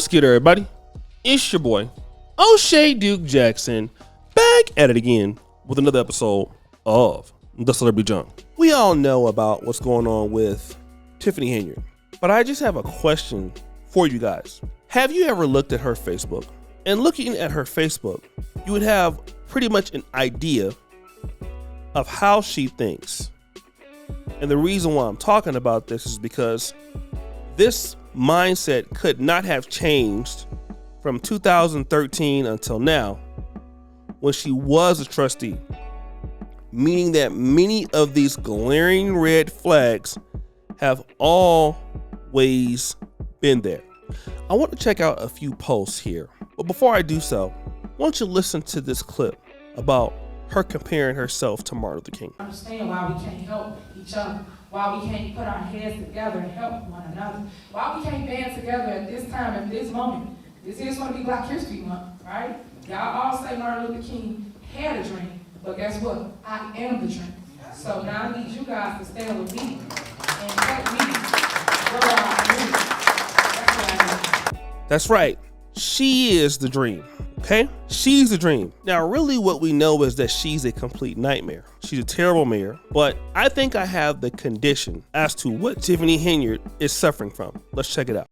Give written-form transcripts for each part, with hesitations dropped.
What's good, everybody? It's your boy, O'Shea Duke Jackson, back at it again with another episode of The Celebrity Junk. We all know about what's going on with Tiffany Henyard, but I just have a question for you guys. Have you ever looked at her Facebook? And looking at her Facebook, you would have pretty much an idea of how she thinks. And the reason why I'm talking about this is because this mindset could not have changed from 2013 until now when she was a trustee, meaning that many of these glaring red flags have always been there. I want to check out a few posts here, but before I do so, I want you to listen to this clip about her comparing herself to Martin Luther King. Understand why we can't help each other, why we can't put our heads together and help one another, why we can't band together at this time, at this moment. This is going to be Black History Month, right? Y'all all say Martin Luther King had a dream, but guess what? I am the dream. So now I need you guys to stand with me and help me grow our dream. That's what I need. That's right. She is the dream. Okay? She's the dream. Now, really what we know is that she's a complete nightmare. She's a terrible mayor, but I think I have the condition as to what Tiffany Henyard is suffering from. Let's check it out.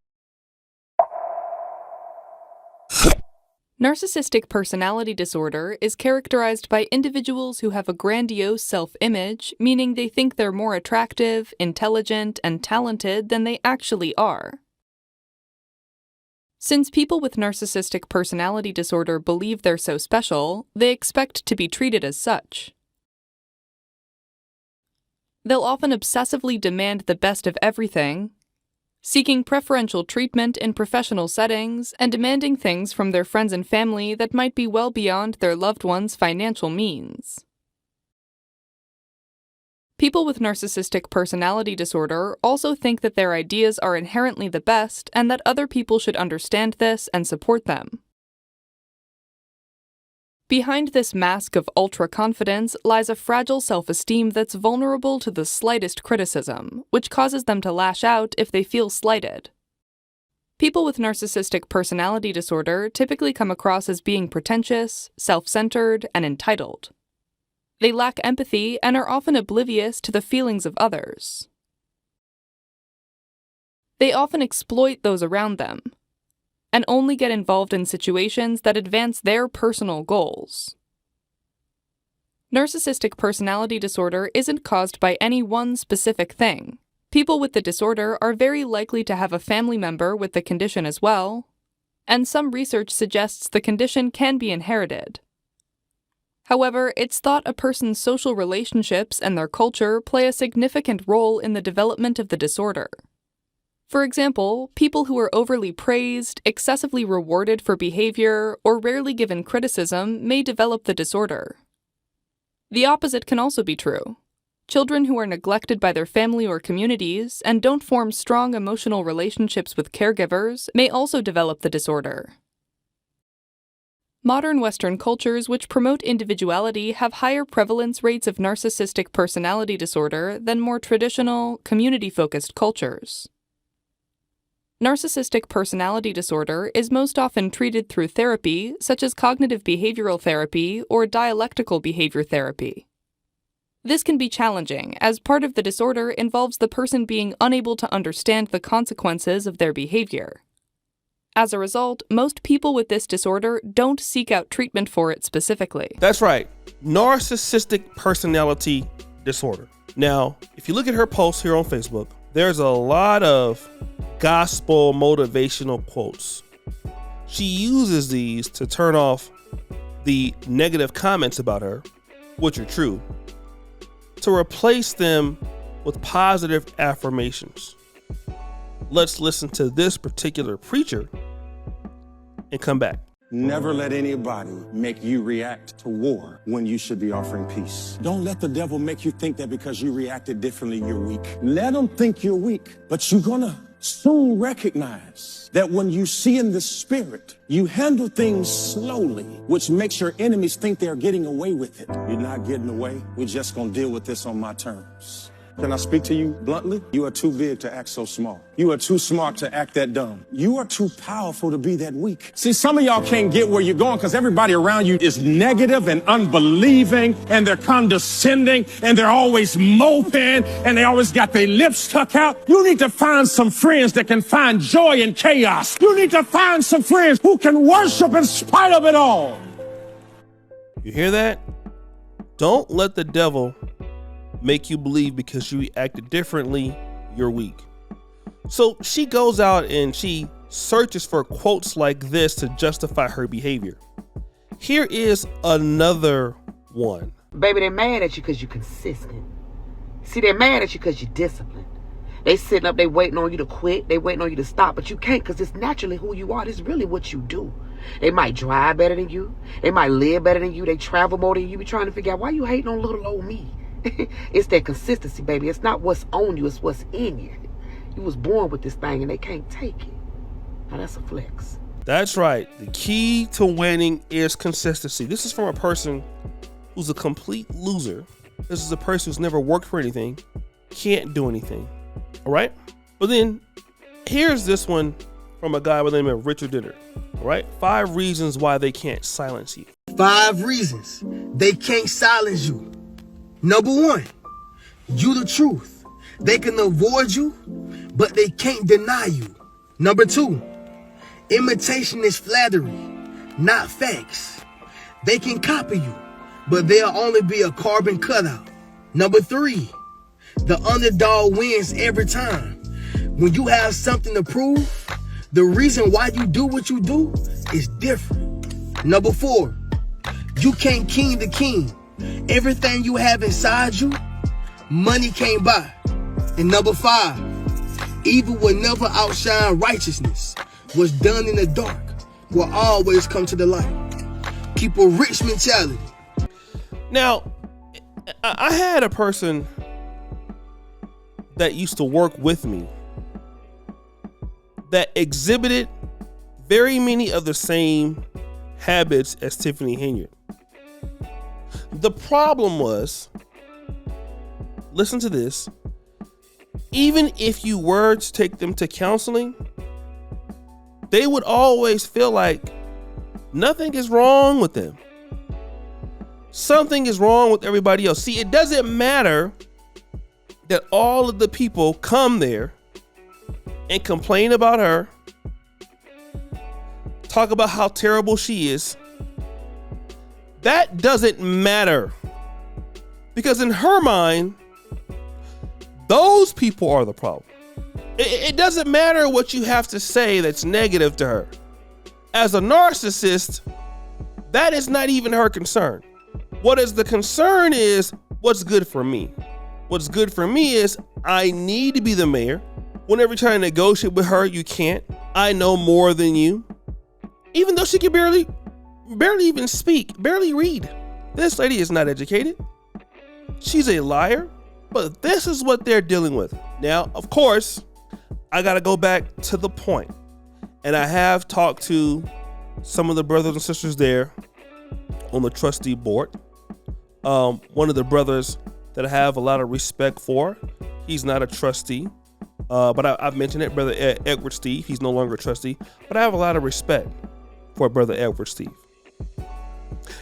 Narcissistic personality disorder is characterized by individuals who have a grandiose self-image, meaning they think they're more attractive, intelligent, and talented than they actually are. Since people with narcissistic personality disorder believe they're so special, they expect to be treated as such. They'll often obsessively demand the best of everything, seeking preferential treatment in professional settings and demanding things from their friends and family that might be well beyond their loved ones' financial means. People with narcissistic personality disorder also think that their ideas are inherently the best and that other people should understand this and support them. Behind this mask of ultra-confidence lies a fragile self-esteem that's vulnerable to the slightest criticism, which causes them to lash out if they feel slighted. People with narcissistic personality disorder typically come across as being pretentious, self-centered, and entitled. They lack empathy and are often oblivious to the feelings of others. They often exploit those around them, and only get involved in situations that advance their personal goals. Narcissistic personality disorder isn't caused by any one specific thing. People with the disorder are very likely to have a family member with the condition as well, and some research suggests the condition can be inherited. However, it's thought a person's social relationships and their culture play a significant role in the development of the disorder. For example, people who are overly praised, excessively rewarded for behavior, or rarely given criticism may develop the disorder. The opposite can also be true. Children who are neglected by their family or communities and don't form strong emotional relationships with caregivers may also develop the disorder. Modern Western cultures which promote individuality have higher prevalence rates of narcissistic personality disorder than more traditional, community-focused cultures. Narcissistic personality disorder is most often treated through therapy, such as cognitive behavioral therapy or dialectical behavior therapy. This can be challenging, as part of the disorder involves the person being unable to understand the consequences of their behavior. As a result, most people with this disorder don't seek out treatment for it specifically. That's right. Narcissistic personality disorder. Now, if you look at her posts here on Facebook, there's a lot of gospel motivational quotes. She uses these to turn off the negative comments about her, which are true, to replace them with positive affirmations. Let's listen to this particular preacher and come back. Never let anybody make you react to war when you should be offering peace. Don't let the devil make you think that because you reacted differently, you're weak. Let them think you're weak, but you're gonna soon recognize that when you see in the spirit, you handle things slowly, which makes your enemies think they're getting away with it. You're not getting away. We're just gonna deal with this on my terms. Can I speak to you bluntly? You are too big to act so small. You are too smart to act that dumb. You are too powerful to be that weak. See, some of y'all can't get where you're going because everybody around you is negative and unbelieving, and they're condescending, and they're always moping, and they always got their lips stuck out. You need to find some friends that can find joy in chaos. You need to find some friends who can worship in spite of it all. You hear that? Don't let the devil make you believe because you acted differently, you're weak. So she goes out and she searches for quotes like this to justify her behavior. Here is another one. Baby, they're mad at you because you're consistent. See, they're mad at you because you're disciplined. They sitting up, they waiting on you to quit. They waiting on you to stop, but you can't because it's naturally who you are. This is really what you do. They might drive better than you. They might live better than you. They travel more than you. You be trying to figure out why you hating on little old me. It's that consistency, baby. It's not what's on you, it's what's in you. You was born with this thing and they can't take it. Now that's a flex. That's right. The key to winning is consistency. This is from a person who's a complete loser. This is a person who's never worked for anything, can't do anything. All right? But then here's this one from a guy by the name of Richard Dinner. All right? 5 reasons why they can't silence you. 5 reasons they can't silence you. Number 1, you the truth. They can avoid you, but they can't deny you. Number 2, imitation is flattery, not facts. They can copy you, but they'll only be a carbon cutout. Number 3, the underdog wins every time. When you have something to prove, the reason why you do what you do is different. Number 4, you can't king the king. Everything you have inside you, money can't buy. And number 5, evil will never outshine righteousness. What's done in the dark will always come to the light. Keep a rich mentality. Now, I had a person that used to work with me that exhibited very many of the same habits as Tiffany Henyard. The problem was, listen to this, even if you were to take them to counseling, they would always feel like nothing is wrong with them. Something is wrong with everybody else. See, it doesn't matter that all of the people come there and complain about her, talk about how terrible she is. That doesn't matter. Because in her mind, those people are the problem. It doesn't matter what you have to say that's negative to her. As a narcissist, that is not even her concern. What is the concern is what's good for me. What's good for me is I need to be the mayor. Whenever you try to negotiate with her, you can't. I know more than you. Even though she can barely even speak, barely read. This lady is not educated. She's a liar, but this is what they're dealing with. Now, of course, I got to go back to the point. And I have talked to some of the brothers and sisters there on the trustee board. One of the brothers that I have a lot of respect for, he's not a trustee, but I've mentioned it, Brother Edward Steve. He's no longer a trustee, but I have a lot of respect for Brother Edward Steve.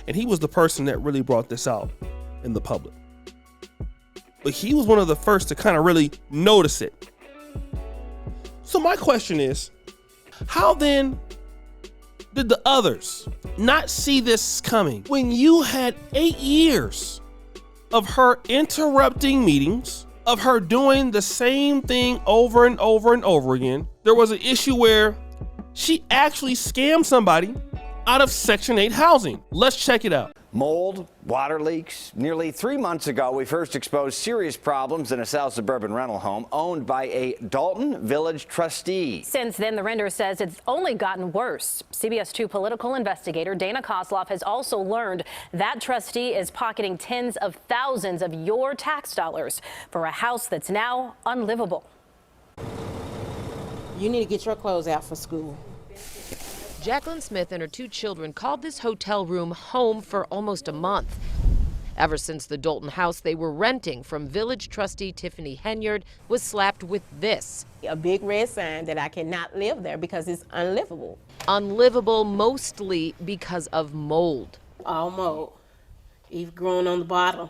And he was the person that really brought this out in the public. But he was one of the first to kind of really notice it. So my question is, how then did the others not see this coming? When you had 8 years of her interrupting meetings, of her doing the same thing over and over and over again, there was an issue where she actually scammed somebody out of Section 8 housing. Let's check it out. Mold, water leaks. Nearly 3 months ago, we first exposed serious problems in a South suburban rental home owned by a Dolton Village trustee. Since then, the renter says it's only gotten worse. CBS 2 political investigator Dana Kozloff has also learned that trustee is pocketing tens of thousands of your tax dollars for a house that's now unlivable. You need to get your clothes out for school. Jacqueline Smith and her 2 children called this hotel room home for almost a month. Ever since the Dolton house they were renting from village trustee Tiffany Henyard was slapped with this. A big red sign that I cannot live there because it's unlivable. Unlivable mostly because of mold. All mold. Even growing on the bottom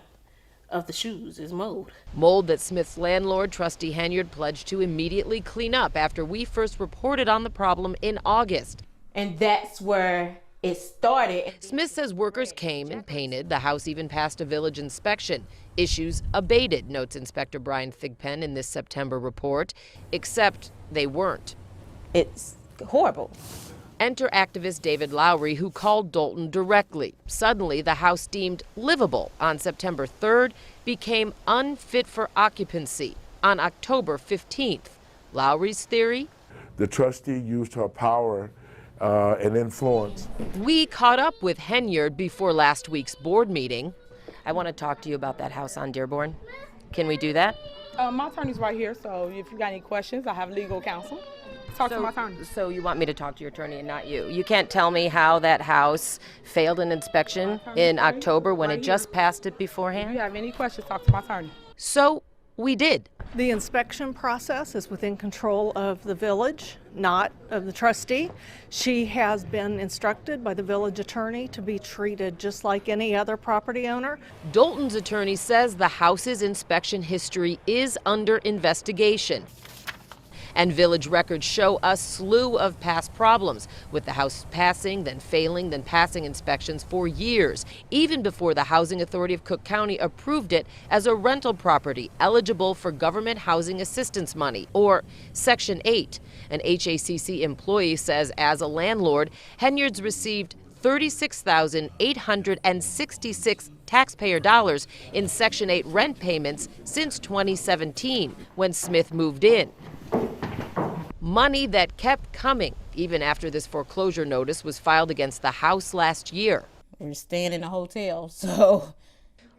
of the shoes is mold. Mold that Smith's landlord, Trustee Henyard, pledged to immediately clean up after we first reported on the problem in August. And that's where it started. Smith says workers came and painted. The house even passed a village inspection. Issues abated, notes Inspector Brian Thigpen in this September report, except they weren't. It's horrible. Enter activist David Lowry, who called Dolton directly. Suddenly, the house deemed livable on September 3rd became unfit for occupancy on October 15th. Lowry's theory? The trustee used her power and influence. We caught up with Henyard before last week's board meeting. I want to talk to you about that house on Dearborn. Can we do that? My attorney's right here, so if you got any questions, I have legal counsel. Talk to my attorney. So you want me to talk to your attorney and not you? You can't tell me how that house failed an inspection in October when it just passed it beforehand? If you have any questions, talk to my attorney. So we did. The inspection process is within control of the village, not of the trustee. She has been instructed by the village attorney to be treated just like any other property owner. Dolton's attorney says the house's inspection history is under investigation. And village records show a slew of past problems, with the house passing, then failing, then passing inspections for years, even before the Housing Authority of Cook County approved it as a rental property eligible for government housing assistance money, or Section 8. An HACC employee says as a landlord, Henyard's received $36,866 taxpayer dollars in Section 8 rent payments since 2017, when Smith moved in. Money that kept coming even after this foreclosure notice was filed against the house last year. We're staying in a hotel, so.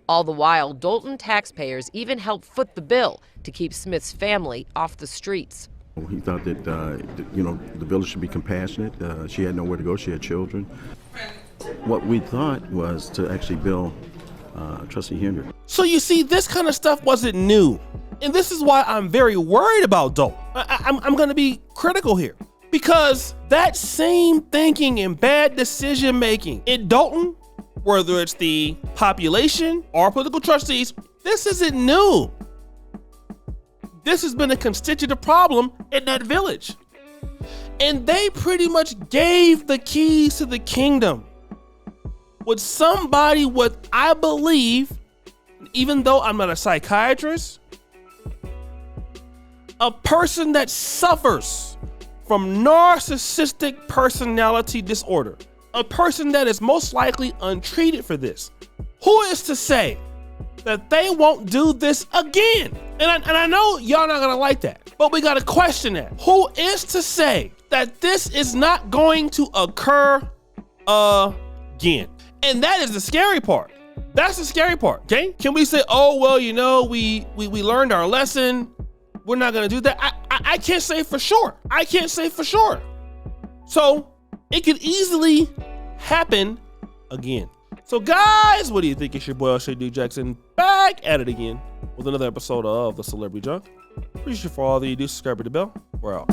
All the while, Dolton taxpayers even helped foot the bill to keep Smith's family off the streets. He thought that, the village should be compassionate. She had nowhere to go. She had children. What we thought was to actually bill Trustee Henyard. So you see, this kind of stuff wasn't new. And this is why I'm very worried about Dolton. I'm going to be critical here. Because that same thinking and bad decision making in Dolton, whether it's the population or political trustees, this isn't new. This has been a constitutive problem in that village. And they pretty much gave the keys to the kingdom with somebody what I believe, even though I'm not a psychiatrist, a person that suffers from narcissistic personality disorder, a person that is most likely untreated for this. Who is to say that they won't do this again? And I know y'all not gonna like that, but we gotta question that. Who is to say that this is not going to occur again? And that is the scary part. That's the scary part, okay? Can we say, oh, well, we learned our lesson, we're not gonna do that? I can't say for sure. I can't say for sure. So it could easily happen again. So guys, what do you think? It's your boy O'Shea Duke Jackson back at it again with another episode of The Celebrity Junk. Appreciate you for all that you do. Subscribe to the bell. We're out.